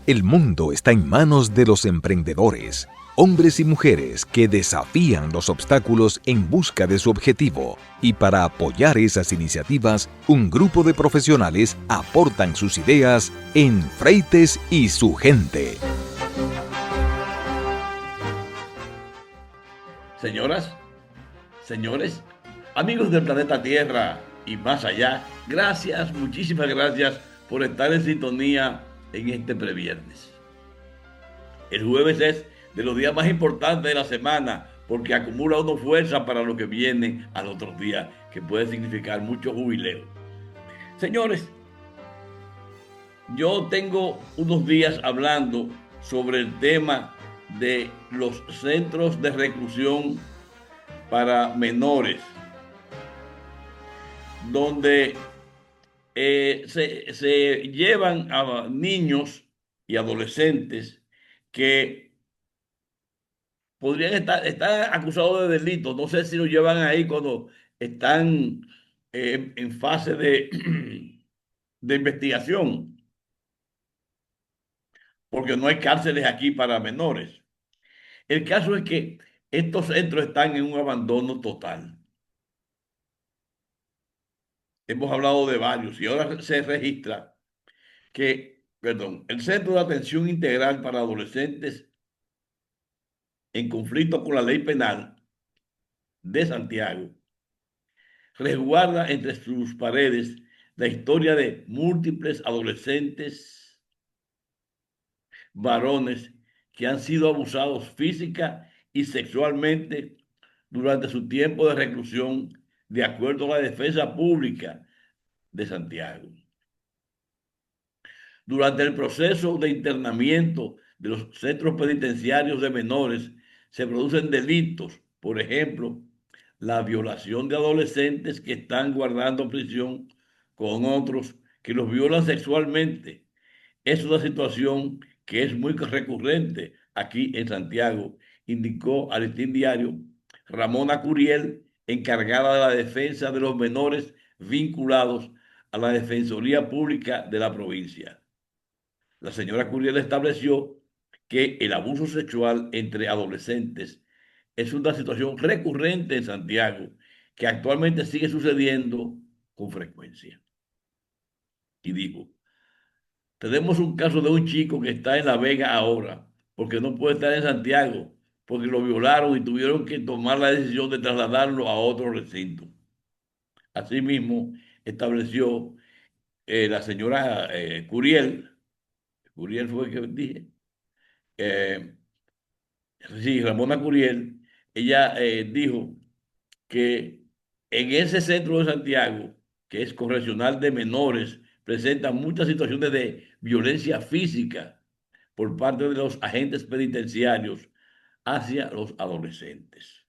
El mundo está en manos de los emprendedores, hombres y mujeres que desafían los obstáculos en busca de su objetivo. Y para apoyar esas iniciativas, un grupo de profesionales aportan sus ideas en Freites y su gente. Señoras, señores, amigos del planeta Tierra y más allá, gracias, muchísimas gracias por estar en sintonía en este previernes. El jueves es de los días más importantes de la semana porque acumula uno fuerza para lo que viene al otro día, que puede significar mucho jubileo. Señores, yo tengo unos días hablando sobre el tema de los centros de reclusión para menores, donde se llevan a niños y adolescentes que podrían estar acusados de delitos. No sé si los llevan ahí cuando están en fase de investigación, porque no hay cárceles aquí para menores. El caso es que estos centros están en un abandono total. Hemos hablado de varios y ahora se registra el Centro de Atención Integral para Adolescentes en conflicto con la ley penal de Santiago resguarda entre sus paredes la historia de múltiples adolescentes varones que han sido abusados física y sexualmente durante su tiempo de reclusión, de acuerdo a la defensa pública de Santiago. Durante el proceso de internamiento de los centros penitenciarios de menores se producen delitos, por ejemplo, la violación de adolescentes que están guardando prisión con otros que los violan sexualmente. Es una situación que es muy recurrente aquí en Santiago, indicó al Listín Diario Ramona Curiel, encargada de la defensa de los menores vinculados a la Defensoría Pública de la provincia. La señora Curiel estableció que el abuso sexual entre adolescentes es una situación recurrente en Santiago que actualmente sigue sucediendo con frecuencia. Y dijo, tenemos un caso de un chico que está en La Vega ahora, porque no puede estar en Santiago, porque lo violaron y tuvieron que tomar la decisión de trasladarlo a otro recinto. Asimismo, estableció la señora Curiel fue el que dije, eh, sí, Ramona Curiel, ella dijo que en ese centro de Santiago, que es correccional de menores, presenta muchas situaciones de violencia física por parte de los agentes penitenciarios hacia los adolescentes.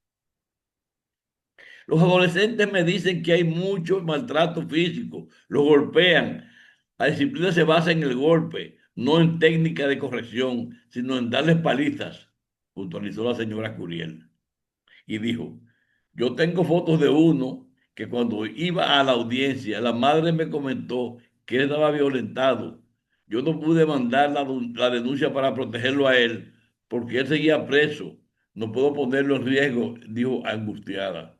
Los adolescentes me dicen que hay mucho maltrato físico, los golpean. La disciplina se basa en el golpe, no en técnica de corrección, sino en darles palizas, puntualizó la señora Curiel. Y dijo, yo tengo fotos de uno que cuando iba a la audiencia, la madre me comentó que él estaba violentado. Yo no pude mandar la denuncia para protegerlo a él porque él seguía preso. No puedo ponerlo en riesgo, dijo angustiada.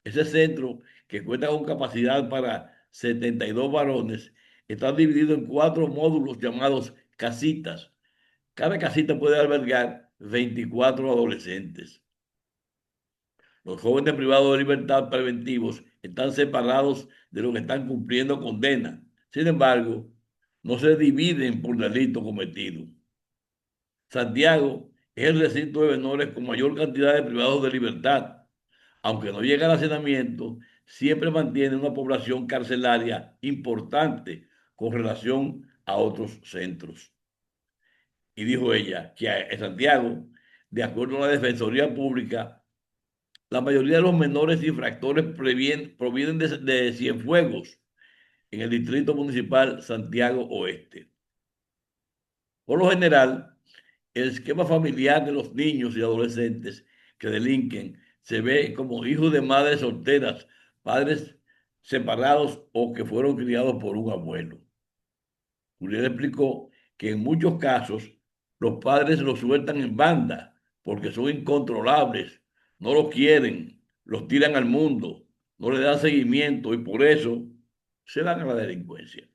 Ese centro, que cuenta con capacidad para 72 varones, está dividido en 4 módulos llamados casitas. Cada casita puede albergar 24 adolescentes. Los jóvenes privados de libertad preventivos están separados de los que están cumpliendo condena. Sin embargo, no se dividen por delito cometido. Santiago es el recinto de menores con mayor cantidad de privados de libertad. Aunque no llega al hacinamiento, siempre mantiene una población carcelaria importante con relación a otros centros. Y dijo ella que en Santiago, de acuerdo a la Defensoría Pública, la mayoría de los menores infractores provienen de Cienfuegos, en el Distrito Municipal Santiago Oeste. Por lo general, el esquema familiar de los niños y adolescentes que delinquen se ve como hijos de madres solteras, padres separados o que fueron criados por un abuelo. Julián explicó que en muchos casos los padres los sueltan en banda porque son incontrolables, no los quieren, los tiran al mundo, no le dan seguimiento y por eso se van a la delincuencia.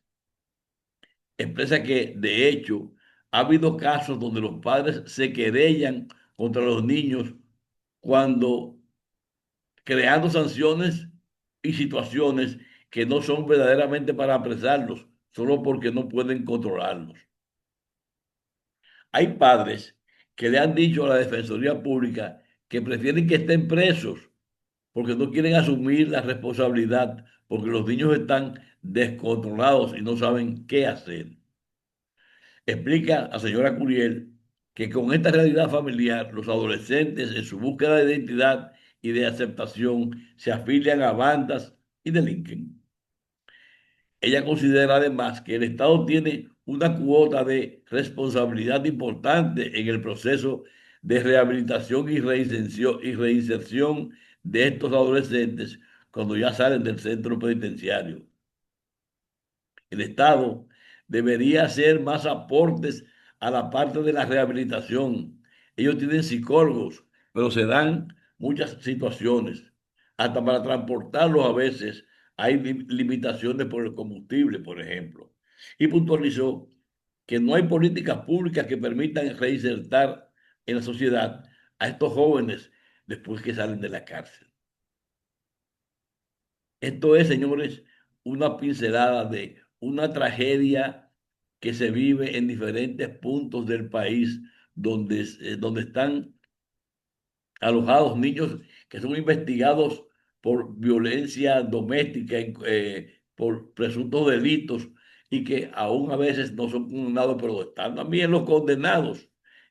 Expresa que, de hecho, ha habido casos donde los padres se querellan contra los niños cuando creando sanciones y situaciones que no son verdaderamente para apresarlos, solo porque no pueden controlarlos. Hay padres que le han dicho a la Defensoría Pública que prefieren que estén presos porque no quieren asumir la responsabilidad, porque los niños están descontrolados y no saben qué hacer. Explica la señora Curiel que con esta realidad familiar, los adolescentes en su búsqueda de identidad y de aceptación se afilian a bandas y delinquen. Ella considera además que el Estado tiene una cuota de responsabilidad importante en el proceso de rehabilitación y reinserción de estos adolescentes cuando ya salen del centro penitenciario. El Estado debería hacer más aportes a la parte de la rehabilitación. Ellos tienen psicólogos, pero se dan muchas situaciones. Hasta para transportarlos a veces hay limitaciones por el combustible, por ejemplo. Y puntualizó que no hay políticas públicas que permitan reinsertar en la sociedad a estos jóvenes después que salen de la cárcel. Esto es, señores, una pincelada de una tragedia que se vive en diferentes puntos del país donde están alojados niños que son investigados por violencia doméstica, por presuntos delitos y que aún a veces no son condenados, pero están también los condenados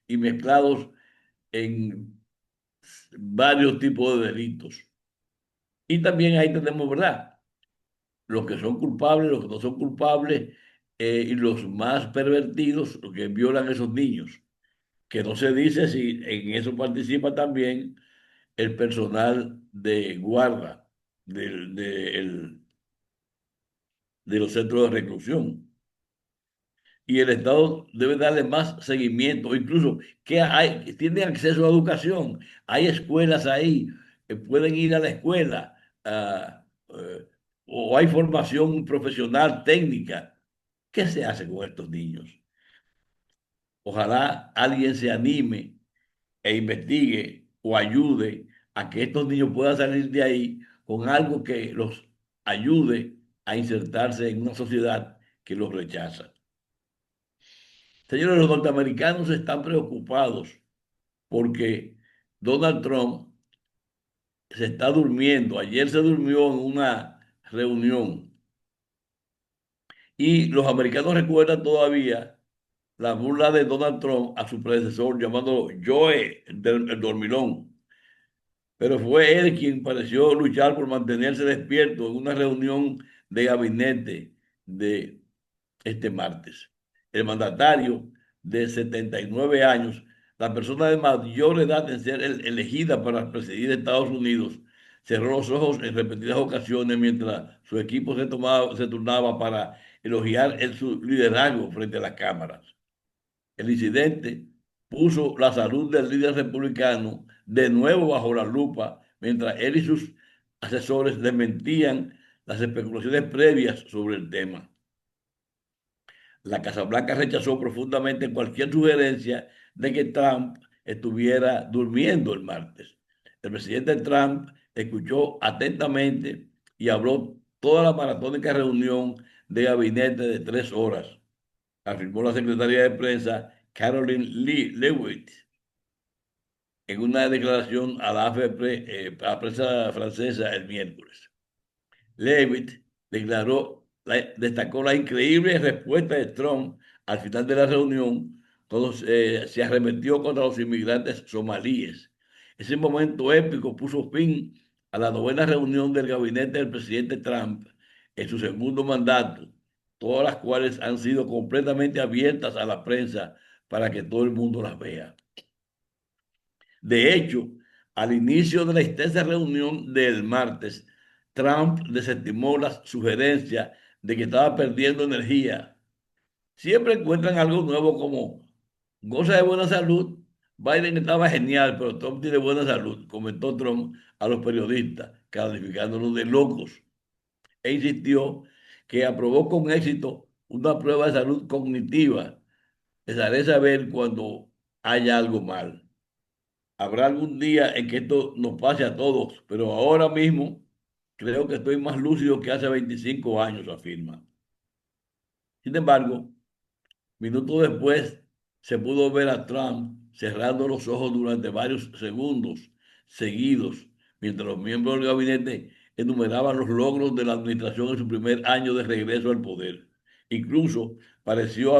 y mezclados en varios tipos de delitos. Y también ahí tenemos, ¿verdad? Los que son culpables, los que no son culpables, y los más pervertidos, los que violan a esos niños, que no se dice si en eso participa también el personal de guarda de los centros de reclusión. Y el Estado debe darle más seguimiento, incluso que hay, tienen acceso a educación, hay escuelas ahí, pueden ir a la escuela, ah, o hay formación profesional técnica. ¿Qué se hace con estos niños? Ojalá alguien se anime e investigue o ayude a que estos niños puedan salir de ahí con algo que los ayude a insertarse en una sociedad que los rechaza. Señores, los norteamericanos están preocupados porque Donald Trump se está durmiendo. Ayer se durmió en una reunión y los americanos recuerdan todavía la burla de Donald Trump a su predecesor llamándolo Joe el dormilón. Pero fue él quien pareció luchar por mantenerse despierto en una reunión de gabinete de este martes. El mandatario de 79 años, la persona de mayor edad en ser elegida para presidir Estados Unidos, cerró los ojos en repetidas ocasiones mientras su equipo se turnaba para elogiar su liderazgo frente a las cámaras. El incidente puso la salud del líder republicano de nuevo bajo la lupa, mientras él y sus asesores desmentían las especulaciones previas sobre el tema. La Casa Blanca rechazó profundamente cualquier sugerencia de que Trump estuviera durmiendo el martes. El presidente Trump escuchó atentamente y habló toda la maratónica reunión de gabinete de 3 horas, afirmó la secretaria de prensa Caroline Lewitt en una declaración a la AFP, a la prensa francesa el miércoles. Lewitt destacó la increíble respuesta de Trump al final de la reunión cuando se arremetió contra los inmigrantes somalíes. Ese momento épico puso fin a la novena reunión del gabinete del presidente Trump en su segundo mandato, todas las cuales han sido completamente abiertas a la prensa para que todo el mundo las vea. De hecho, al inicio de la extensa reunión del martes, Trump desestimó la sugerencia de que estaba perdiendo energía. Siempre encuentran algo nuevo como goza de buena salud. Biden estaba genial, pero Trump tiene buena salud, comentó Trump a los periodistas, calificándolos de locos. E insistió que aprobó con éxito una prueba de salud cognitiva. Les haré saber cuando haya algo mal. Habrá algún día en que esto nos pase a todos, pero ahora mismo creo que estoy más lúcido que hace 25 años, afirma. Sin embargo, minutos después se pudo ver a Trump cerrando los ojos durante varios segundos seguidos, mientras los miembros del gabinete enumeraban los logros de la administración en su primer año de regreso al poder. Incluso pareció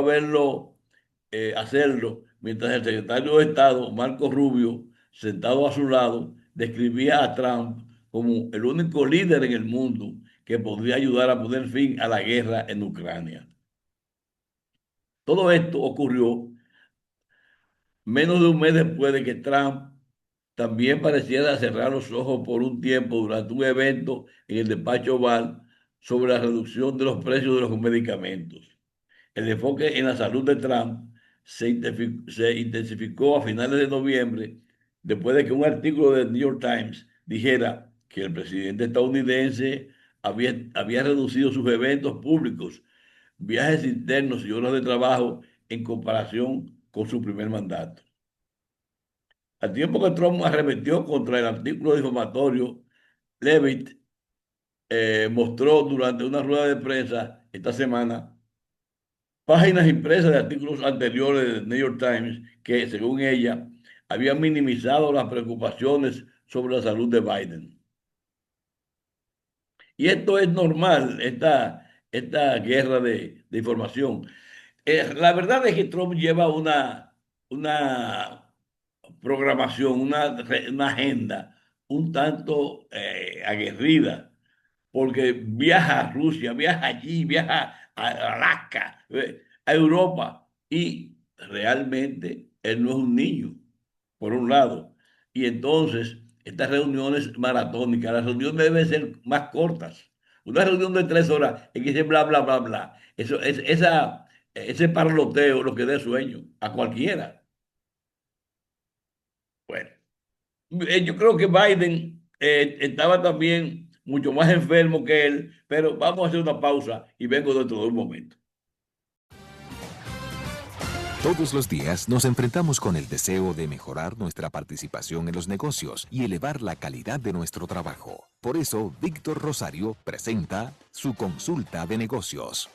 hacerlo mientras el secretario de Estado, Marco Rubio, sentado a su lado, describía a Trump como el único líder en el mundo que podría ayudar a poner fin a la guerra en Ucrania. Todo esto ocurrió menos de un mes después de que Trump también pareciera cerrar los ojos por un tiempo durante un evento en el despacho Oval sobre la reducción de los precios de los medicamentos. El enfoque en la salud de Trump se intensificó a finales de noviembre, después de que un artículo del New York Times dijera que el presidente estadounidense había reducido sus eventos públicos, viajes internos y horas de trabajo en comparación con su primer mandato. Al tiempo que Trump arremetió contra el artículo difamatorio, Levitt mostró durante una rueda de prensa esta semana páginas impresas de artículos anteriores del New York Times que, según ella, habían minimizado las preocupaciones sobre la salud de Biden. Y esto es normal, esta guerra de información. La verdad es que Trump lleva una programación, una agenda un tanto aguerrida, porque viaja a Rusia, viaja allí, viaja a Alaska, a Europa, y realmente él no es un niño, por un lado. Y entonces, estas reuniones maratónicas, las reuniones deben ser más cortas. Una reunión de 3 horas en que dice bla, bla, bla, bla. Ese parloteo lo que dé sueño a cualquiera. Bueno, yo creo que Biden estaba también mucho más enfermo que él, pero vamos a hacer una pausa y vengo dentro de un momento. Todos los días nos enfrentamos con el deseo de mejorar nuestra participación en los negocios y elevar la calidad de nuestro trabajo. Por eso, Víctor Rosario presenta su consulta de negocios.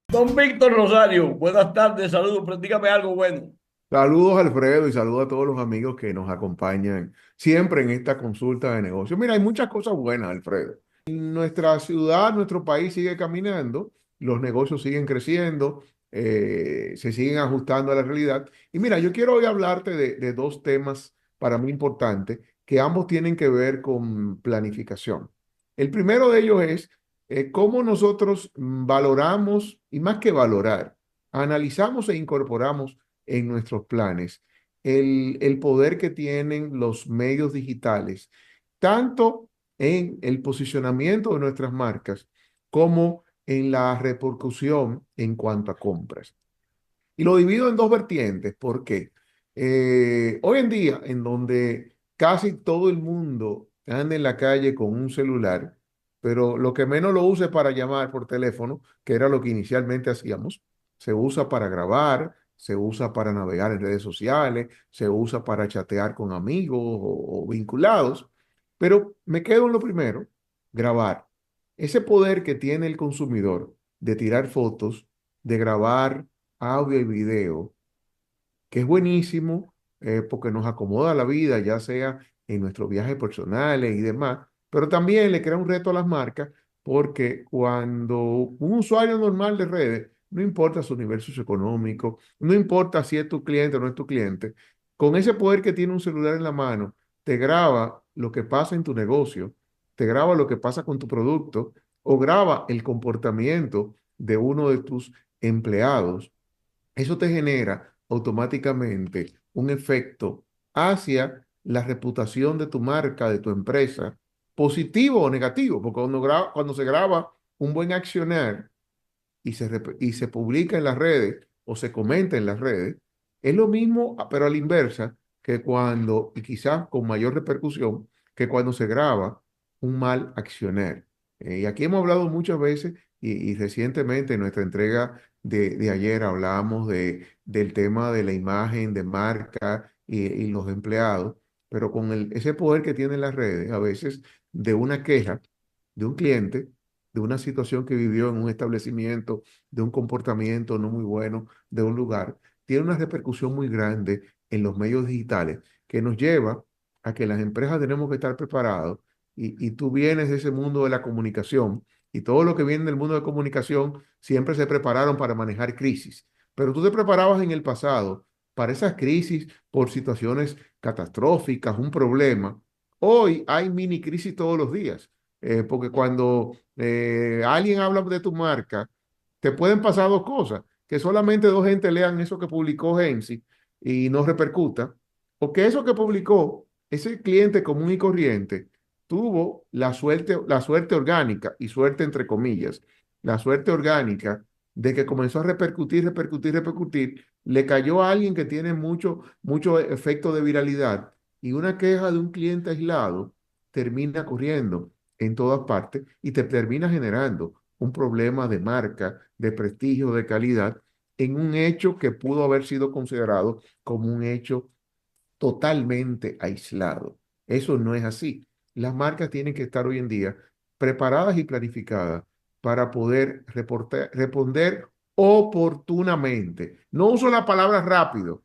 Don Víctor Rosario, buenas tardes, saludos, dígame algo bueno. Saludos, Alfredo, y saludos a todos los amigos que nos acompañan siempre en esta consulta de negocios. Mira, hay muchas cosas buenas, Alfredo. Nuestra ciudad, nuestro país sigue caminando, los negocios siguen creciendo, se siguen ajustando a la realidad. Y mira, yo quiero hoy hablarte de dos temas para mí importantes que ambos tienen que ver con planificación. El primero de ellos es cómo nosotros valoramos, y más que valorar, analizamos e incorporamos en nuestros planes el poder que tienen los medios digitales, tanto en el posicionamiento de nuestras marcas como en la repercusión en cuanto a compras. Y lo divido en dos vertientes, porque hoy en día, en donde casi todo el mundo anda en la calle con un celular, pero lo que menos lo usa es para llamar por teléfono, que era lo que inicialmente hacíamos, se usa para grabar, se usa para navegar en redes sociales, se usa para chatear con amigos o vinculados, pero me quedo en lo primero, grabar. Ese poder que tiene el consumidor de tirar fotos, de grabar audio y video, que es buenísimo porque nos acomoda la vida, ya sea en nuestros viajes personales y demás, pero también le crea un reto a las marcas porque cuando un usuario normal de redes, no importa su nivel socioeconómico, no importa si es tu cliente o no es tu cliente, con ese poder que tiene un celular en la mano, te graba lo que pasa en tu negocio, te graba lo que pasa con tu producto o graba el comportamiento de uno de tus empleados. Eso te genera automáticamente un efecto hacia la reputación de tu marca, de tu empresa, positivo o negativo, porque cuando se graba un buen accionar, y se publica en las redes o se comenta en las redes, es lo mismo, pero a la inversa, que cuando, y quizás con mayor repercusión, que cuando se graba un mal accionar. Y aquí hemos hablado muchas veces y recientemente en nuestra entrega de ayer hablábamos del tema de la imagen de marca y los empleados, pero con ese poder que tienen las redes, a veces de una queja de un cliente, de una situación que vivió en un establecimiento, de un comportamiento no muy bueno de un lugar, tiene una repercusión muy grande en los medios digitales que nos lleva a que las empresas tenemos que estar preparados y tú vienes de ese mundo de la comunicación y todo lo que viene del mundo de comunicación siempre se prepararon para manejar crisis, pero tú te preparabas en el pasado para esas crisis por situaciones catastróficas, un problema. Hoy hay mini crisis todos los días, porque cuando alguien habla de tu marca, te pueden pasar dos cosas, que solamente dos gente lean eso que publicó Gensi y no repercuta, o que eso que publicó ese cliente común y corriente tuvo la suerte orgánica, y suerte entre comillas, la suerte orgánica de que comenzó a repercutir, repercutir, repercutir, le cayó a alguien que tiene mucho efecto de viralidad y una queja de un cliente aislado termina corriendo en todas partes y te termina generando un problema de marca, de prestigio, de calidad, en un hecho que pudo haber sido considerado como un hecho totalmente aislado. Eso no es así. Las marcas tienen que estar hoy en día preparadas y planificadas para poder responder oportunamente. No uso la palabra rápido.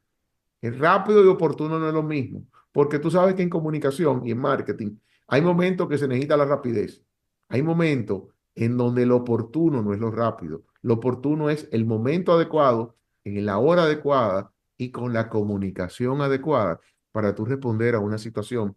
El rápido y oportuno no es lo mismo, porque tú sabes que en comunicación y en marketing hay momentos que se necesita la rapidez. Hay momentos en donde lo oportuno no es lo rápido. Lo oportuno es el momento adecuado, en la hora adecuada y con la comunicación adecuada para tú responder a una situación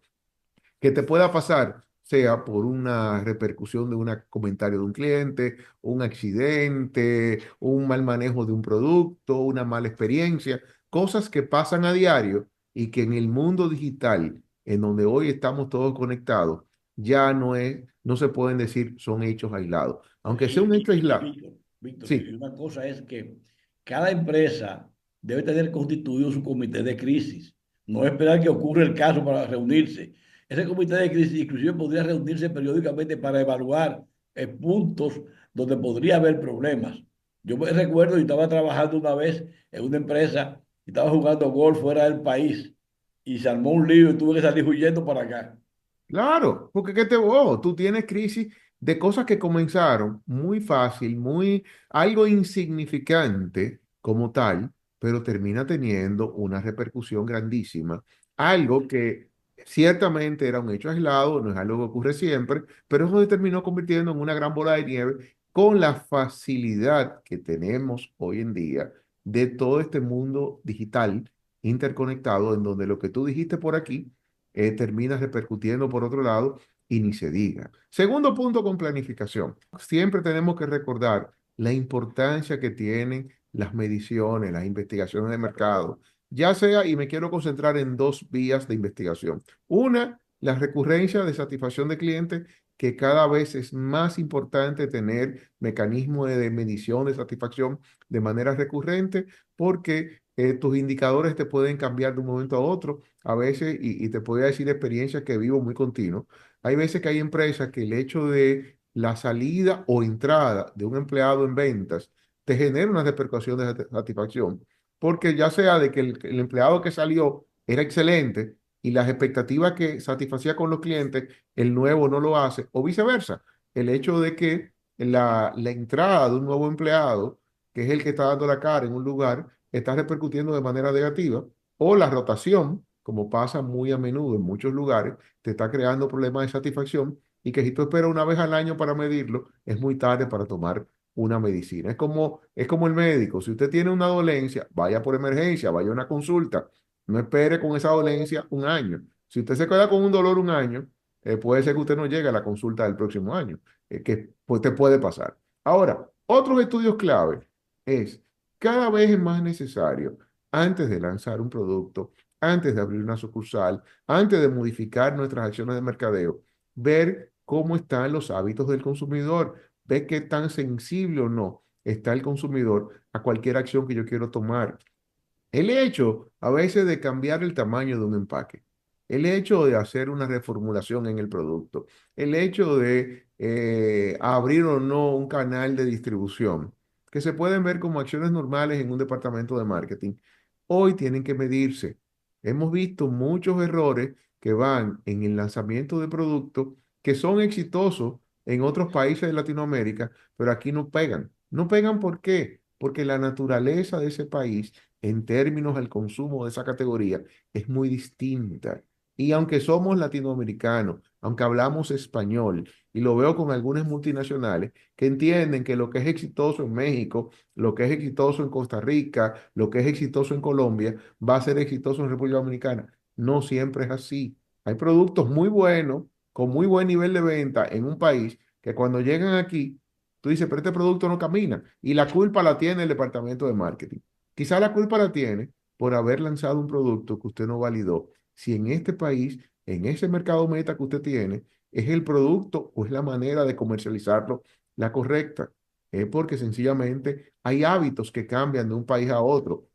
que te pueda pasar, sea por una repercusión de un comentario de un cliente, un accidente, un mal manejo de un producto, una mala experiencia, cosas que pasan a diario y que en el mundo digital, en donde hoy estamos todos conectados, ya no se pueden decir son hechos aislados. Aunque sea un hecho aislado. Víctor, Sí, y una cosa es que cada empresa debe tener constituido su comité de crisis. No esperar que ocurra el caso para reunirse. Ese comité de crisis inclusive podría reunirse periódicamente para evaluar puntos donde podría haber problemas. Yo me recuerdo, yo estaba trabajando una vez en una empresa y estaba jugando golf fuera del país y se armó un lío y tuve que salir huyendo para acá. claro, porque tú tienes crisis de cosas que comenzaron muy fácil, algo insignificante como tal, pero termina teniendo una repercusión grandísima. Algo que ciertamente era un hecho aislado, no es algo que ocurre siempre, pero eso se terminó convirtiendo en una gran bola de nieve con la facilidad que tenemos hoy en día de todo este mundo digital interconectado, en donde lo que tú dijiste por aquí termina repercutiendo por otro lado y ni se diga. Segundo punto con planificación. Siempre tenemos que recordar la importancia que tienen las mediciones, las investigaciones de mercado, ya sea, y me quiero concentrar en dos vías de investigación. Una, la recurrencia de satisfacción de clientes, que cada vez es más importante tener mecanismos de medición de satisfacción de manera recurrente, porque tus indicadores te pueden cambiar de un momento a otro a veces, y te podría decir experiencias que vivo muy continuo, hay veces que hay empresas que el hecho de la salida o entrada de un empleado en ventas te genera una repercusión de satisfacción, porque ya sea de que el empleado que salió era excelente y las expectativas que satisfacía con los clientes, el nuevo no lo hace, o viceversa, el hecho de que la entrada de un nuevo empleado, que es el que está dando la cara en un lugar, está repercutiendo de manera negativa, o la rotación, como pasa muy a menudo en muchos lugares, te está creando problemas de satisfacción y que si tú esperas una vez al año para medirlo, es muy tarde para tomar una medicina. Es como el médico. Si usted tiene una dolencia, vaya por emergencia, vaya a una consulta. No espere con esa dolencia un año. Si usted se queda con un dolor un año, puede ser que usted no llegue a la consulta del próximo año, que pues, te puede pasar. Ahora, otros estudios clave es, cada vez es más necesario, antes de lanzar un producto, antes de abrir una sucursal, antes de modificar nuestras acciones de mercadeo, ver cómo están los hábitos del consumidor, ver qué tan sensible o no está el consumidor a cualquier acción que yo quiero tomar. El hecho a veces de cambiar el tamaño de un empaque, el hecho de hacer una reformulación en el producto, el hecho de abrir o no un canal de distribución, que se pueden ver como acciones normales en un departamento de marketing, hoy tienen que medirse. Hemos visto muchos errores que van en el lanzamiento de productos que son exitosos en otros países de Latinoamérica, pero aquí no pegan. No pegan ¿por qué? Porque la naturaleza de ese país en términos del consumo de esa categoría es muy distinta. Y aunque somos latinoamericanos, aunque hablamos español, y lo veo con algunas multinacionales que entienden que lo que es exitoso en México, lo que es exitoso en Costa Rica, lo que es exitoso en Colombia, va a ser exitoso en República Dominicana. No siempre es así. Hay productos muy buenos, con muy buen nivel de venta en un país, que cuando llegan aquí, tú dices, pero este producto no camina. Y la culpa la tiene el departamento de marketing. Quizá la culpa la tiene por haber lanzado un producto que usted no validó. Si en este país, en ese mercado meta que usted tiene, es el producto o es la manera de comercializarlo la correcta. Es porque sencillamente hay hábitos que cambian de un país a otro.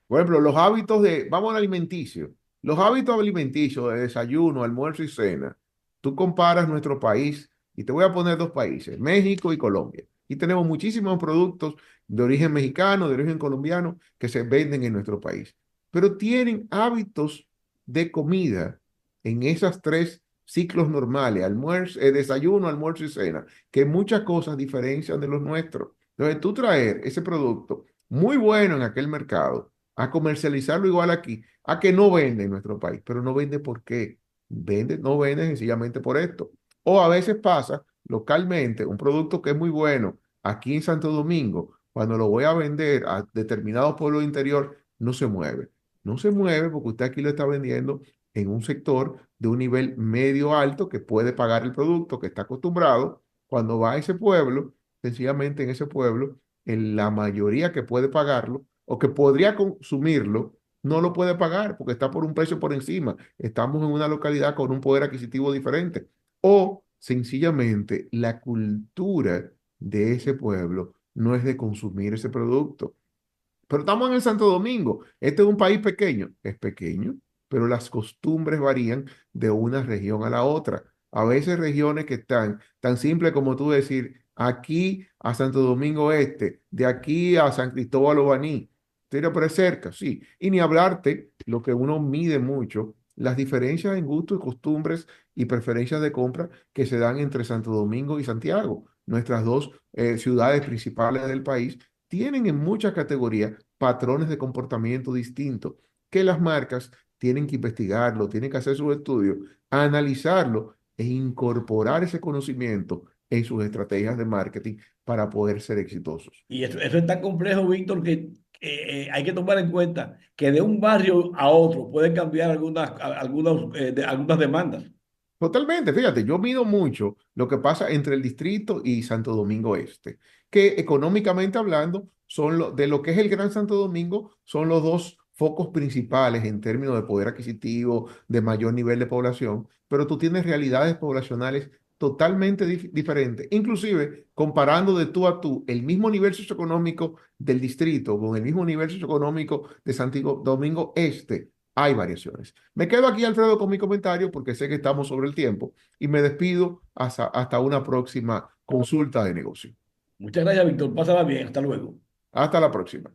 Por ejemplo, los hábitos vamos al alimenticio, los hábitos alimenticios de desayuno, almuerzo y cena. Tú comparas nuestro país, y te voy a poner dos países, México y Colombia. Y tenemos muchísimos productos de origen mexicano, de origen colombiano, que se venden en nuestro país. Pero tienen hábitos de comida en esas tres ciclos normales, almuerzo, desayuno, almuerzo y cena, que muchas cosas diferencian de los nuestros. Entonces, tú traer ese producto muy bueno en aquel mercado a comercializarlo igual aquí, a que no vende en nuestro país, pero no vende ¿por qué? Vende, no vende sencillamente por esto. O a veces pasa localmente un producto que es muy bueno aquí en Santo Domingo, cuando lo voy a vender a determinados pueblos interior, no se mueve. No se mueve porque usted aquí lo está vendiendo en un sector de un nivel medio alto que puede pagar el producto, que está acostumbrado. Cuando va a ese pueblo, sencillamente en ese pueblo, en la mayoría que puede pagarlo, o que podría consumirlo, no lo puede pagar porque está por un precio por encima. Estamos en una localidad con un poder adquisitivo diferente. O sencillamente la cultura de ese pueblo no es de consumir ese producto. Pero estamos en el Santo Domingo. Este es un país pequeño. Es pequeño, pero las costumbres varían de una región a la otra. A veces regiones que están tan simples como tú decir, aquí a Santo Domingo Este, de aquí a San Cristóbal Obaní. Pero es cerca, sí. Y ni hablarte, lo que uno mide mucho, las diferencias en gustos y costumbres y preferencias de compra que se dan entre Santo Domingo y Santiago, nuestras dos ciudades principales del país tienen en muchas categorías patrones de comportamiento distintos que las marcas tienen que investigarlo, tienen que hacer sus estudios, analizarlo e incorporar ese conocimiento en sus estrategias de marketing para poder ser exitosos. Y eso es tan complejo, Víctor, que hay que tomar en cuenta que de un barrio a otro pueden cambiar algunas demandas. Totalmente, fíjate, yo mido mucho lo que pasa entre el distrito y Santo Domingo Este, que económicamente hablando de lo que es el Gran Santo Domingo, son los dos focos principales en términos de poder adquisitivo, de mayor nivel de población, pero tú tienes realidades poblacionales totalmente diferentes, inclusive comparando de tú a tú el mismo nivel socioeconómico del distrito con el mismo nivel socioeconómico de Santo Domingo Este. Hay variaciones. Me quedo aquí, Alfredo, con mi comentario porque sé que estamos sobre el tiempo y me despido hasta una próxima consulta de negocio. Muchas gracias, Víctor. Pásala bien. Hasta luego. Hasta la próxima.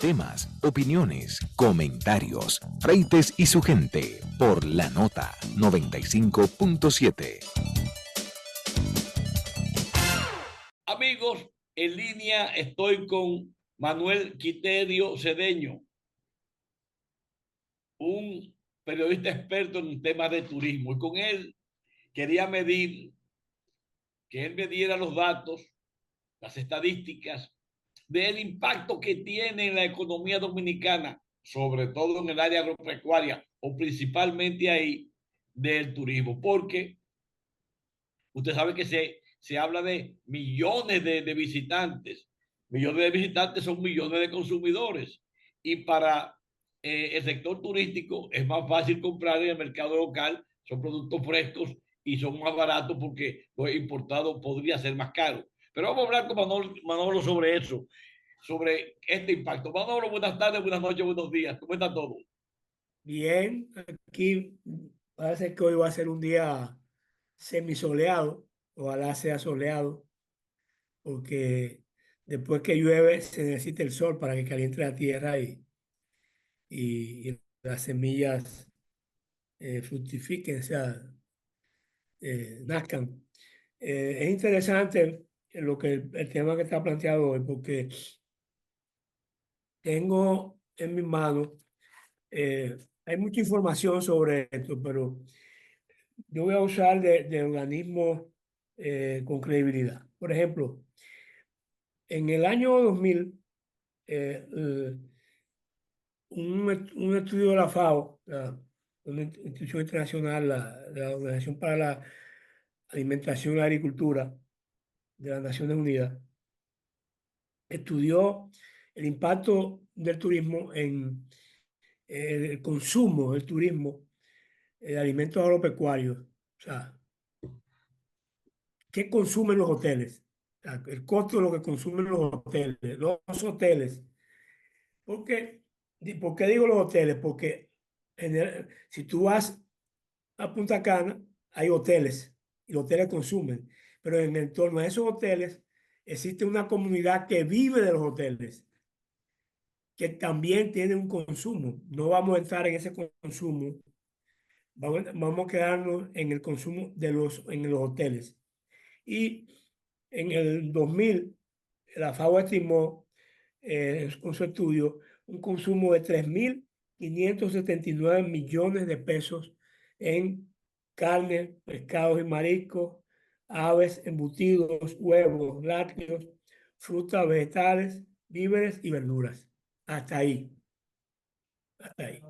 Temas, opiniones, comentarios, Freites y su gente por la nota 95.7. Amigos, en línea estoy con Manuel Quiterio Cedeño, un periodista experto en temas de turismo. Y con él quería que él me diera los datos, las estadísticas del impacto que tiene en la economía dominicana, sobre todo en el área agropecuaria o principalmente ahí del turismo, porque usted sabe que se habla de millones de visitantes. Millones de visitantes son millones de consumidores. Y para el sector turístico es más fácil comprar en el mercado local, son productos frescos y son más baratos porque los importados podría ser más caro. Pero vamos a hablar con Manolo sobre eso, sobre este impacto. Manolo, buenas tardes, buenas noches, buenos días. ¿Cómo está todo? Bien, aquí parece que hoy va a ser un día semisoleado, ojalá sea soleado, porque después que llueve se necesita el sol para que caliente la tierra y las semillas fructifiquen, o sea, nazcan. Es interesante el tema que está planteado hoy, porque tengo en mis manos, eh, hay mucha información sobre esto, pero yo voy a usar de organismos con credibilidad. Por ejemplo, en el año 2000, un estudio de la FAO, una institución internacional, la Organización para la Alimentación y la Agricultura de las Naciones Unidas, estudió el impacto del turismo en el consumo del turismo de alimentos agropecuarios. O sea, ¿qué consumen los hoteles? O sea, el costo de lo que consumen los hoteles. Los hoteles. ¿Por qué digo los hoteles? Porque si tú vas a Punta Cana, hay hoteles y los hoteles consumen. Pero en el torno a esos hoteles existe una comunidad que vive de los hoteles, que también tiene un consumo. No vamos a entrar en ese consumo. Vamos a quedarnos en el consumo en los hoteles. Y en el 2000, la FAO estimó con su estudio un consumo de 3.579 millones de pesos en carne, pescados y mariscos, aves, embutidos, huevos, lácteos, frutas, vegetales, víveres y verduras. Hasta ahí, hasta ahí.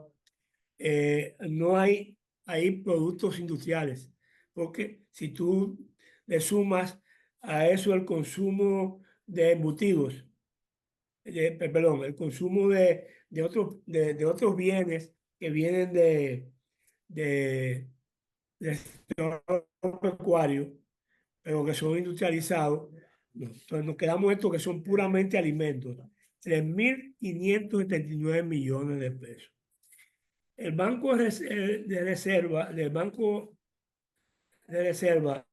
No hay productos industriales, porque si tú le sumas a eso el consumo de embutidos, perdón, el consumo de otros bienes que vienen de, del sector pecuario, pero que son industrializados, no. Entonces nos quedamos estos que son puramente alimentos, 3.579 millones de pesos. El Banco de Reserva, del Banco de Reserva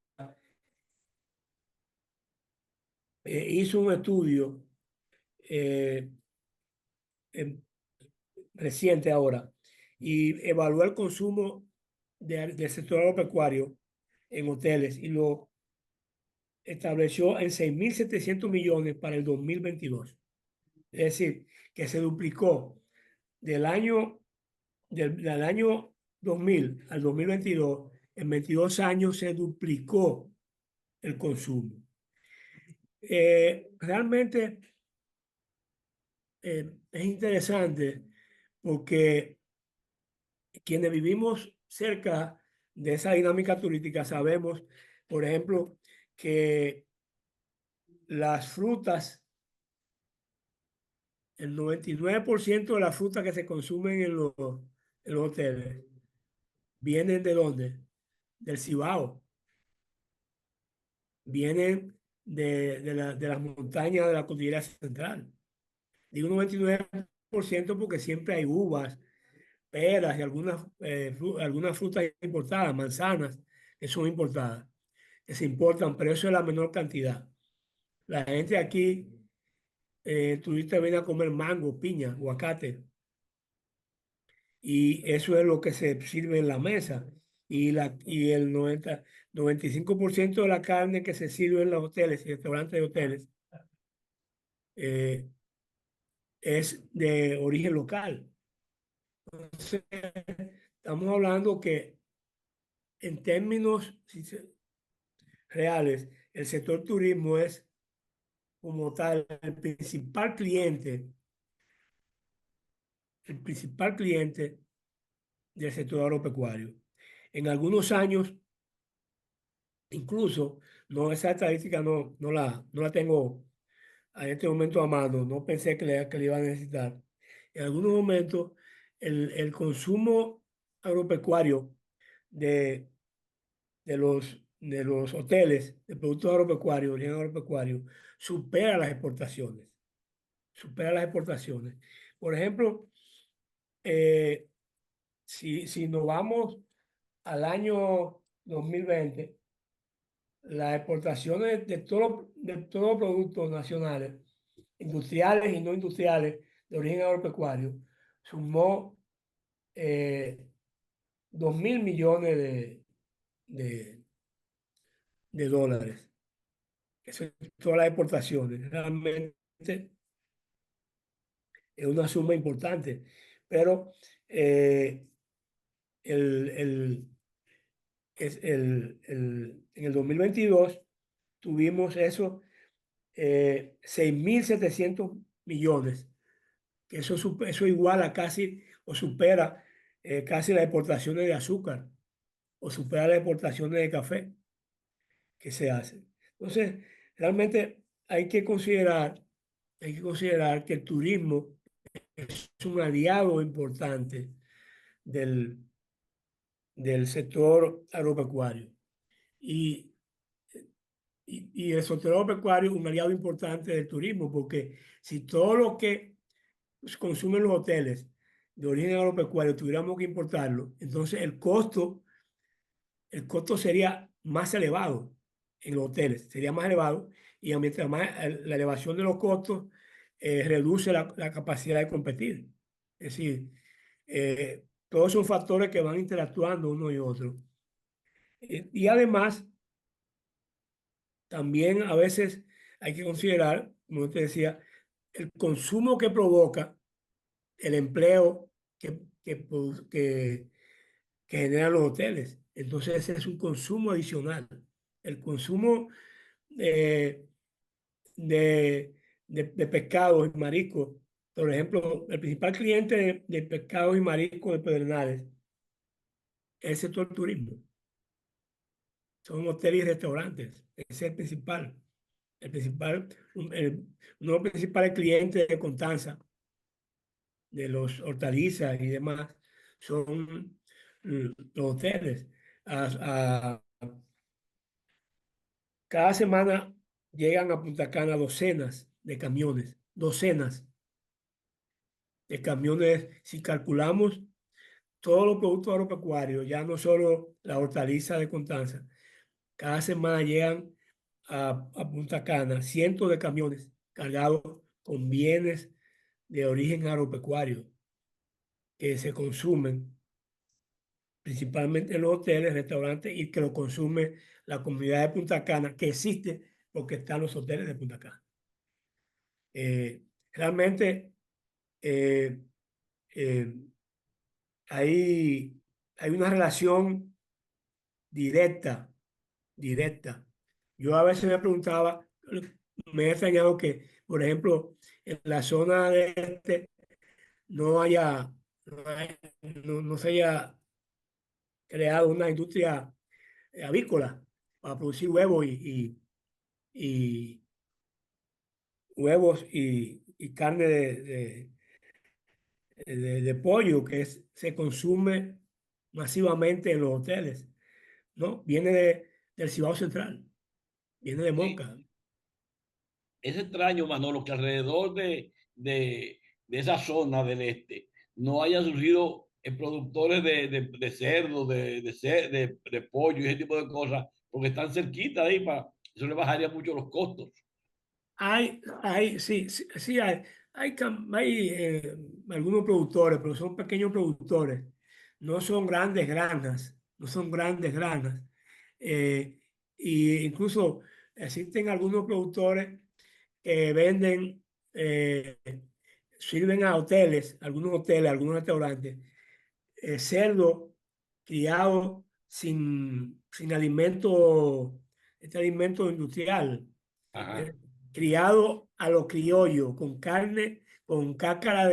hizo un estudio eh, em, reciente ahora y evaluó el consumo del sector agropecuario en hoteles y lo estableció en 6.700 millones para el 2022. Es decir, que se duplicó del año, del año 2000 al 2022. En 22 años se duplicó el consumo. Realmente es interesante porque quienes vivimos cerca de esa dinámica turística sabemos, por ejemplo, que las frutas, el 99% de las frutas que se consumen en los hoteles, vienen ¿de dónde? Del Cibao, vienen de las montañas de la cordillera central. Digo 99% porque siempre hay uvas, peras y algunas frutas importadas, manzanas que son importadas, que se importan, pero eso es la menor cantidad. La gente aquí, turista viene a comer mango, piña, aguacate, y eso es lo que se sirve en la mesa. Y el 95% de la carne que se sirve en los hoteles y restaurantes de hoteles eh, es de origen local. Entonces, estamos hablando que en términos reales, el sector turismo es como tal el principal cliente del sector agropecuario. En algunos años, incluso, no, esa estadística no la tengo en este momento a mano, no pensé que le iba a necesitar. En algunos momentos, el consumo agropecuario de, de los de los hoteles de productos agropecuarios, origen agropecuario, supera las exportaciones. Supera las exportaciones. Por ejemplo, si nos vamos al año 2020, las exportaciones de todos los productos nacionales, industriales y no industriales, de origen agropecuario, sumó 2.000 millones de, de dólares. Eso es todas las exportaciones. Realmente es una suma importante, pero el, el, en el 2022 tuvimos eso, 6.700 millones, que eso iguala casi o supera casi las exportaciones de azúcar o supera las exportaciones de café que se hacen. Entonces, realmente hay que considerar que el turismo es un aliado importante del, del sector agropecuario. Y, y el sector agropecuario es un aliado importante del turismo, porque si todo lo que consumen los hoteles de origen agropecuario tuviéramos que importarlo, entonces el costo sería más elevado en los hoteles, sería más elevado, y mientras más la elevación de los costos reduce la capacidad de competir. Es decir, todos son factores que van interactuando uno y otro. Y además, también a veces hay que considerar, como te decía, el consumo que provoca el empleo que generan los hoteles. Entonces, ese es un consumo adicional. El consumo eh, de pescados y mariscos. Por ejemplo, el principal cliente de pescados y mariscos de Pedernales es el sector turismo. Son hoteles y restaurantes. Ese es el principal. Uno de los principales clientes de Constanza, de los hortalizas y demás, son los hoteles. Cada semana llegan a Punta Cana docenas de camiones. Si calculamos todos los productos agropecuarios, ya no solo la hortaliza de Constanza, cada semana llegan a Punta Cana cientos de camiones cargados con bienes de origen agropecuario que se consumen principalmente en los hoteles, restaurantes, y que lo consume la comunidad de Punta Cana, que existe porque están los hoteles de Punta Cana. Realmente eh, eh, hay, hay una relación directa, directa. Yo a veces me preguntaba, me he extrañado que, por ejemplo, en la zona de no haya, no se haya creado una industria avícola para producir huevos y huevos y carne de pollo se consume masivamente en los hoteles, ¿no? Viene del Cibao Central, viene de Sí, Moca. es extraño, Manolo, que alrededor de esa zona del este no haya surgido productores de cerdo, de pollo y ese tipo de cosas, porque están cerquita de ahí, eso le bajaría mucho los costos. Sí, hay algunos productores, pero son pequeños productores. No son grandes granjas, no son grandes granjas. Eh, y incluso existen algunos productores que venden, eh, sirven a hoteles, algunos restaurantes, cerdo criado sin alimento, este alimento industrial, Ajá. eh, criado a lo criollo, con carne, con cáscara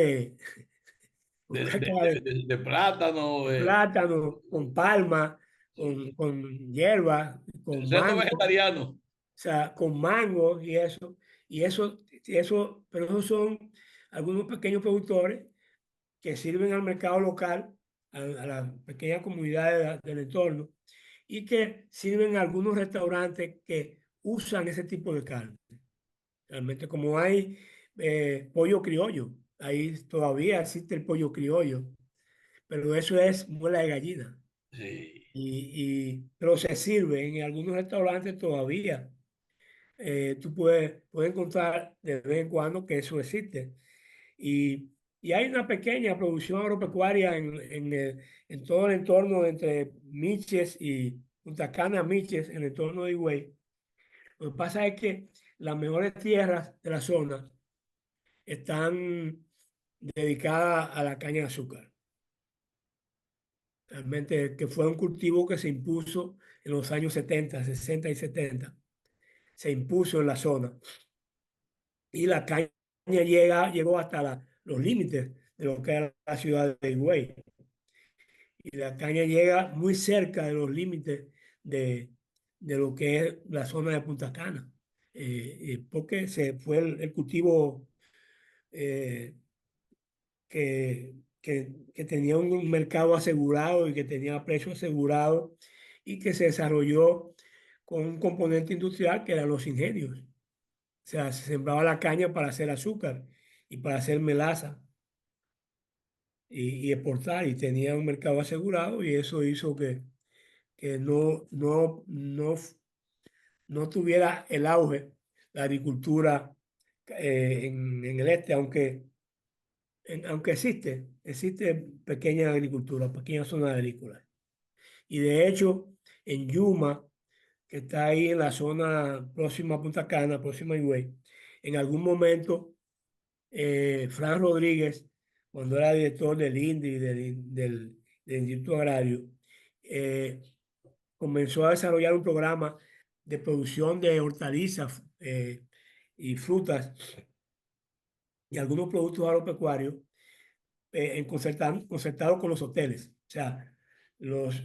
con cáscara De plátano, de plátano, con palma, sí. con hierba, con Cerdo mango, o vegetariano. sea, con mango pero esos son algunos pequeños productores que sirven al mercado local, a las pequeñas comunidades del entorno, y que sirven en algunos restaurantes que usan ese tipo de carne. Realmente como hay pollo criollo, ahí todavía existe el pollo criollo, pero eso es muela de gallina. Sí. Pero se sirve en algunos restaurantes todavía. Tú puedes encontrar de vez en cuando que eso existe. Y hay una pequeña producción agropecuaria en todo el entorno entre Miches y Punta Cana, Miches, en el entorno de Higüey. Lo que pasa es que las mejores tierras de la zona están dedicadas a la caña de azúcar. Realmente que fue un cultivo que se impuso en los años 70, 60 y 70. Se impuso en la zona. Y la caña llegó hasta los límites de lo que era la ciudad de Higüey. Y la caña llega muy cerca de los límites de, de lo que es la zona de Punta Cana. Porque se fue el cultivo eh, que tenía un mercado asegurado y que tenía precio asegurado y que se desarrolló con un componente industrial que eran los ingenios. O sea, se sembraba la caña para hacer azúcar y para hacer melaza y exportar y tenía un mercado asegurado y eso hizo que no tuviera el auge la agricultura en el este, aunque existe pequeña agricultura, pequeñas zonas agrícolas. Y de hecho, en Yuma, que está ahí en la zona próxima a Punta Cana, próxima a Higüey, en algún momento, Fran Rodríguez, cuando era director del INDI, del Instituto Agrario, eh, comenzó a desarrollar un programa de producción de hortalizas y frutas y algunos productos agropecuarios concertado con los hoteles. O sea, los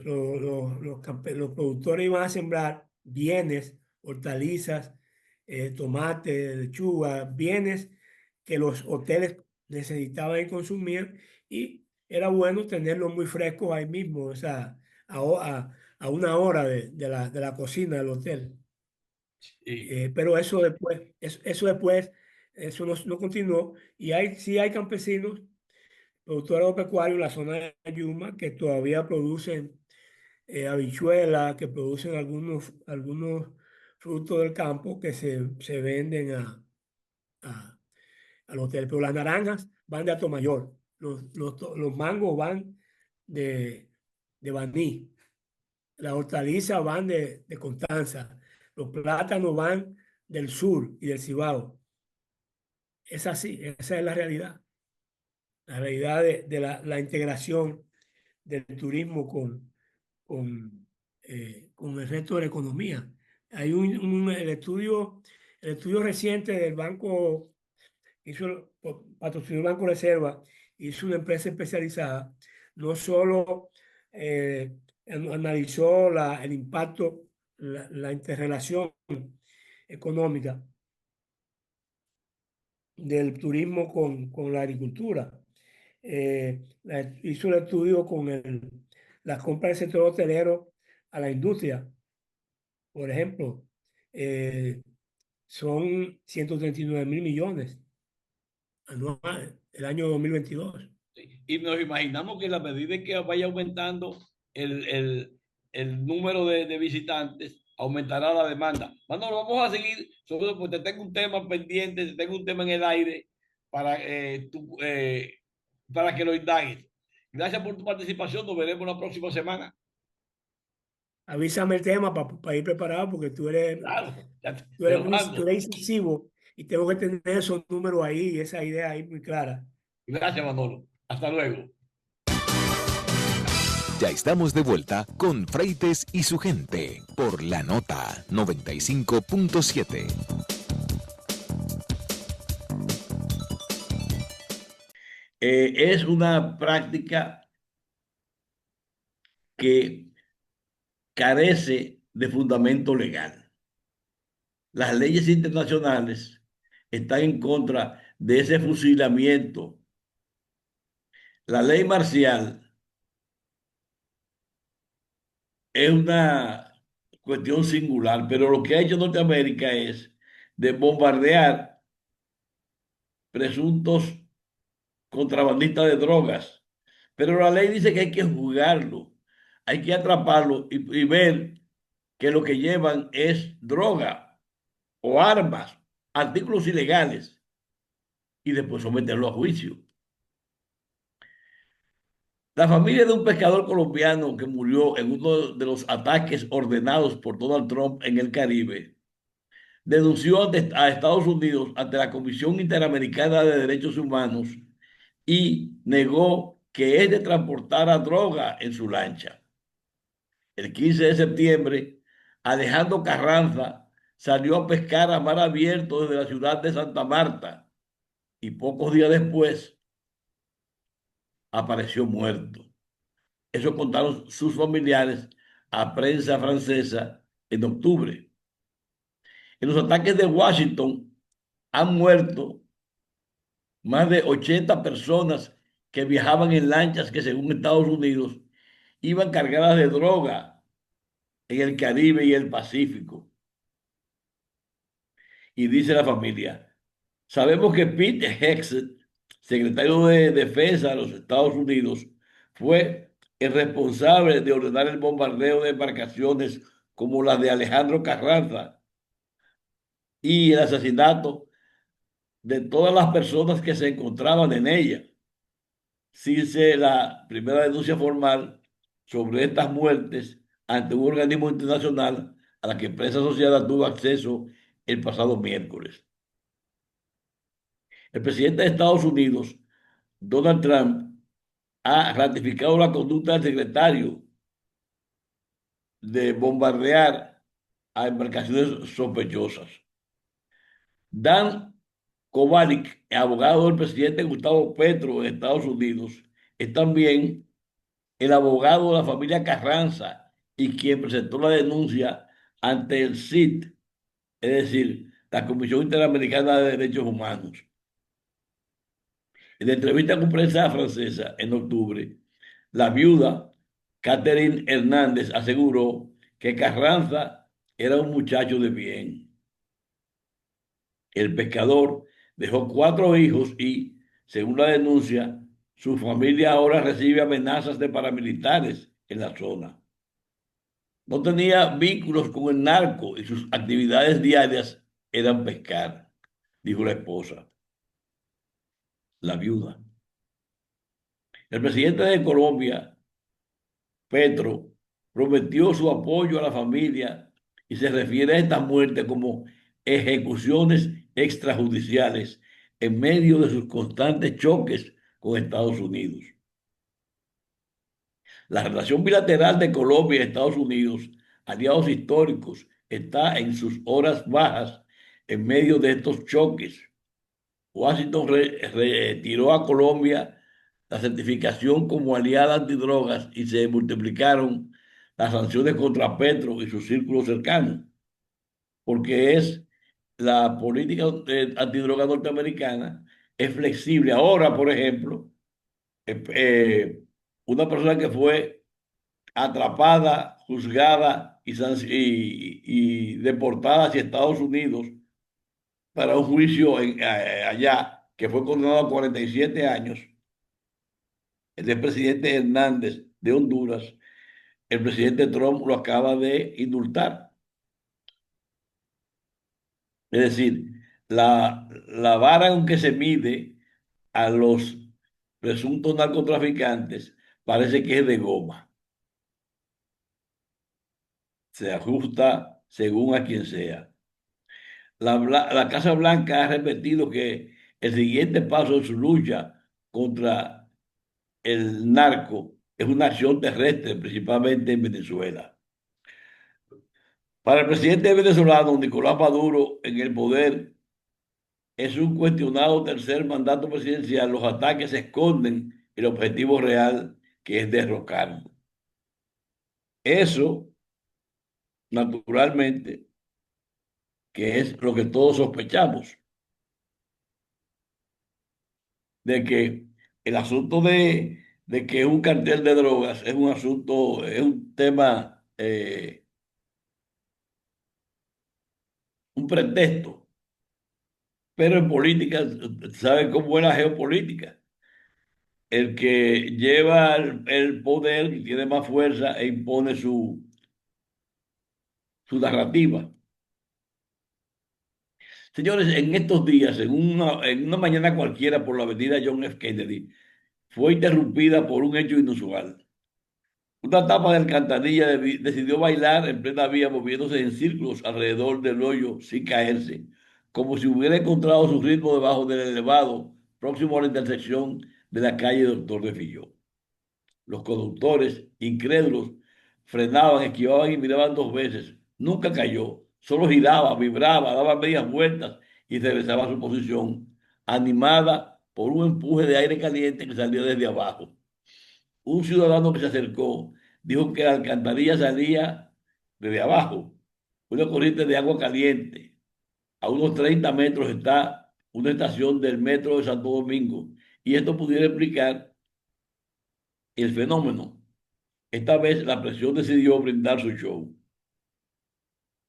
productores iban a sembrar bienes, hortalizas, tomate, lechuga, bienes que los hoteles necesitaban y consumir y era bueno tenerlos muy frescos ahí mismo, o sea, a una hora de la cocina del hotel. Sí. Pero eso no continuó y sí hay campesinos productores agropecuarios en la zona de Yuma que todavía producen habichuelas, que producen algunos frutos del campo que se venden a, al hotel. Pero las naranjas van de Atomayor, los mangos van de Baní, las hortalizas van de Constanza, los plátanos van del sur y del Cibao. Es así, esa es la realidad de la integración del turismo con el resto de la economía. Hay el estudio reciente del banco, patrocinó el Banco Reserva, hizo una empresa especializada, no solo analizó el impacto, la interrelación económica del turismo con la agricultura. Hizo el estudio con la compra del sector hotelero a la industria. Por ejemplo, son 139 mil millones anuales el año 2022. Y nos imaginamos que a la medida que vaya aumentando el, el, el número de visitantes, aumentará la demanda. Bueno, vamos a seguir, sobre todo porque tengo un tema pendiente, tengo un tema en el aire para, para que lo indagues. Gracias por tu participación, nos veremos la próxima semana. Avísame el tema para ir preparado porque tú eres, Claro, ya tú te eres, lo muy, tú mando. eres incisivo y tengo que tener esos números ahí y esa idea ahí muy clara. Gracias, Manolo. Hasta luego. Ya estamos de vuelta con Freites y su gente por la nota 95.7. Es una práctica que carece de fundamento legal. Las leyes internacionales están en contra de ese fusilamiento. La ley marcial es una cuestión singular, pero lo que ha hecho Norteamérica es de bombardear presuntos contrabandistas de drogas. Pero la ley dice que hay que juzgarlo, hay que atraparlo y ver que lo que llevan es droga o armas, artículos ilegales, y después someterlo a juicio. La familia de un pescador colombiano que murió en uno de los ataques ordenados por Donald Trump en el Caribe denunció a Estados Unidos ante la Comisión Interamericana de Derechos Humanos y negó que éste transportara droga en su lancha. El 15 de septiembre, Alejandro Carranza salió a pescar a mar abierto desde la ciudad de Santa Marta y pocos días después apareció muerto. Eso contaron sus familiares a prensa francesa en octubre. En los ataques de Washington han muerto más de 80 personas que viajaban en lanchas que, según Estados Unidos, iban cargadas de droga en el Caribe y el Pacífico. Y dice la familia, sabemos que Pete Hegseth, secretario de Defensa de los Estados Unidos, fue el responsable de ordenar el bombardeo de embarcaciones como la de Alejandro Carranza y el asesinato de todas las personas que se encontraban en ella. Se hizo la primera denuncia formal sobre estas muertes ante un organismo internacional a la que Prensa Asociada tuvo acceso el pasado miércoles. El presidente de Estados Unidos, Donald Trump, ha ratificado la conducta del secretario de bombardear a embarcaciones sospechosas. Dan Kovalik, abogado del presidente Gustavo Petro en Estados Unidos, es también el abogado de la familia Carranza y quien presentó la denuncia ante el CIT, es decir, la Comisión Interamericana de Derechos Humanos. En la entrevista con prensa francesa en octubre, la viuda Catherine Hernández aseguró que Carranza era un muchacho de bien. El pescador dejó 4 hijos y, según la denuncia, su familia ahora recibe amenazas de paramilitares en la zona. No tenía vínculos con el narco y sus actividades diarias eran pescar, dijo la esposa, la viuda. El presidente de Colombia, Petro, prometió su apoyo a la familia y se refiere a esta muerte como ejecuciones extrajudiciales en medio de sus constantes choques con Estados Unidos. La relación bilateral de Colombia y Estados Unidos, aliados históricos, está en sus horas bajas en medio de estos choques. Washington retiró a Colombia la certificación como aliada antidrogas y se multiplicaron las sanciones contra Petro y sus círculos cercanos, porque es la política antidroga norteamericana es flexible. Ahora, por ejemplo, una persona que fue atrapada, juzgada y deportada hacia Estados Unidos para un juicio allá, que fue condenado a 47 años, el presidente Hernández de Honduras, el presidente Trump lo acaba de indultar. Es decir, la vara en que se mide a los presuntos narcotraficantes parece que es de goma. Se ajusta según a quien sea. La Casa Blanca ha repetido que el siguiente paso en su lucha contra el narco es una acción terrestre, principalmente en Venezuela. Para el presidente venezolano Nicolás Maduro, en el poder, es un cuestionado tercer mandato presidencial. Los ataques esconden el objetivo real, que es derrocarlo. Eso, naturalmente, que es lo que todos sospechamos, de que el asunto de que es un cartel de drogas es un asunto, es un tema eh, un pretexto. Pero en política, ¿sabe cómo es la geopolítica? El que lleva el poder y tiene más fuerza e impone su narrativa. Señores, en estos días, en una mañana cualquiera por la avenida John F. Kennedy, fue interrumpida por un hecho inusual. Una tapa de alcantarilla decidió bailar en plena vía, moviéndose en círculos alrededor del hoyo sin caerse, como si hubiera encontrado su ritmo debajo del elevado, próximo a la intersección de la calle Doctor de Filló. Los conductores, incrédulos, frenaban, esquivaban y miraban dos veces. Nunca cayó, solo giraba, vibraba, daba medias vueltas y regresaba a su posición, animada por un empuje de aire caliente que salía desde abajo. Un ciudadano que se acercó dijo que la alcantarilla salía desde abajo, una corriente de agua caliente. A unos 30 metros está una estación del metro de Santo Domingo y esto pudiera explicar el fenómeno. Esta vez la presión decidió brindar su show.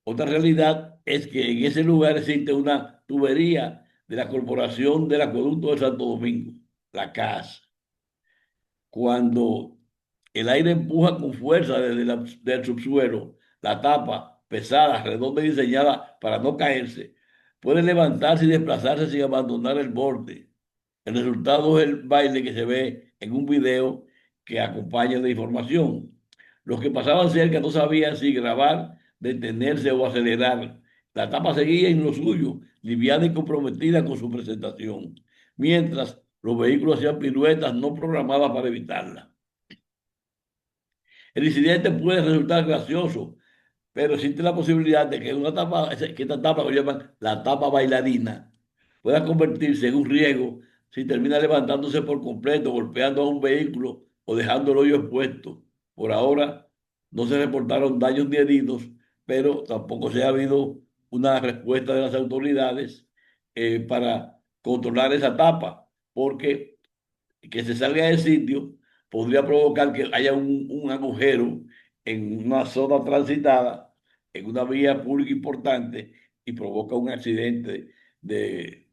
Otra realidad es que en ese lugar existe una tubería de la Corporación del Acueducto de Santo Domingo, la CAS. Cuando el aire empuja con fuerza del subsuelo, la tapa, pesada, redonda y diseñada para no caerse, puede levantarse y desplazarse sin abandonar el borde. El resultado es el baile que se ve en un video que acompaña la información. Los que pasaban cerca no sabían si grabar, detenerse o acelerar. La tapa seguía en lo suyo, liviana y comprometida con su presentación, mientras los vehículos hacían piruetas no programadas para evitarla. El incidente puede resultar gracioso, pero existe la posibilidad de que que esta tapa, que llaman la tapa bailarina, pueda convertirse en un riesgo si termina levantándose por completo, golpeando a un vehículo o dejando el hoyo expuesto. Por ahora no se reportaron daños ni heridos, pero tampoco se ha habido una respuesta de las autoridades para controlar esa tapa, porque que se salga del sitio podría provocar que haya un agujero en una zona transitada, en una vía pública importante y provoca un accidente de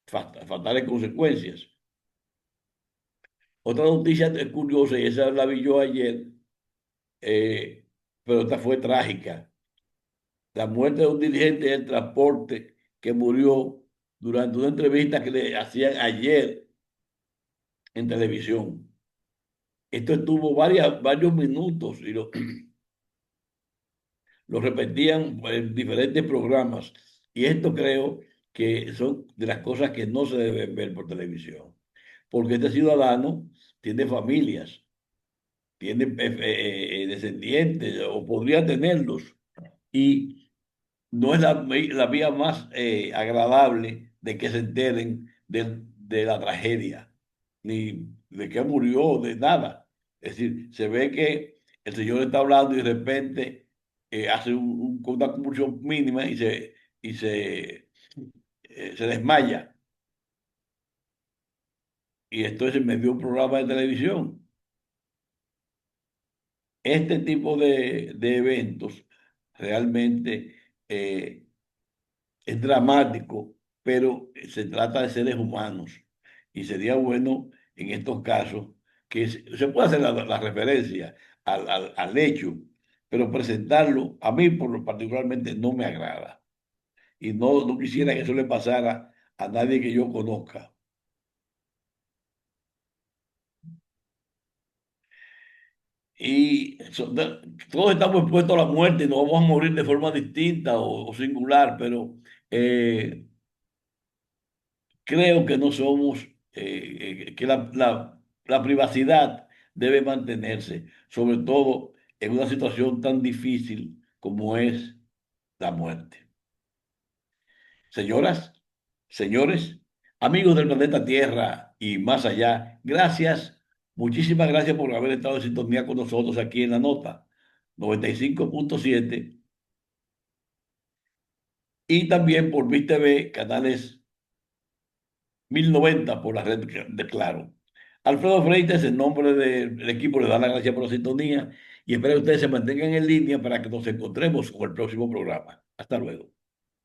fatales consecuencias. Otra noticia curiosa, y esa la vi yo ayer, eh, pero esta fue trágica. La muerte de un dirigente del transporte que murió durante una entrevista que le hacían ayer en televisión. Esto estuvo varios minutos y lo repetían en diferentes programas. Y esto creo que son de las cosas que no se deben ver por televisión. Porque este ciudadano tiene familias, tiene descendientes o podría tenerlos. Y no es la vía más agradable de que se enteren de la tragedia, ni de que murió, de nada. Es decir, se ve que el señor está hablando y de repente hace una convulsión mínima y se desmaya. Y esto es en medio de un programa de televisión. Este tipo de eventos realmente es dramático, pero se trata de seres humanos. Y sería bueno en estos casos que se pueda hacer la referencia al hecho, pero presentarlo a mí particularmente no me agrada. Y no quisiera que eso le pasara a nadie que yo conozca. Y todos estamos expuestos a la muerte y nos vamos a morir de forma distinta o singular, pero eh, creo que no somos, que la privacidad debe mantenerse, sobre todo en una situación tan difícil como es la muerte. Señoras, señores, amigos del planeta Tierra y más allá, gracias, muchísimas gracias por haber estado en sintonía con nosotros aquí en la nota 95.7 y también por VIS TV, canales 1090 por la red de Claro. Alfredo Freites, en nombre del equipo, le da las gracias por la sintonía y espero que ustedes se mantengan en línea para que nos encontremos con el próximo programa. Hasta luego.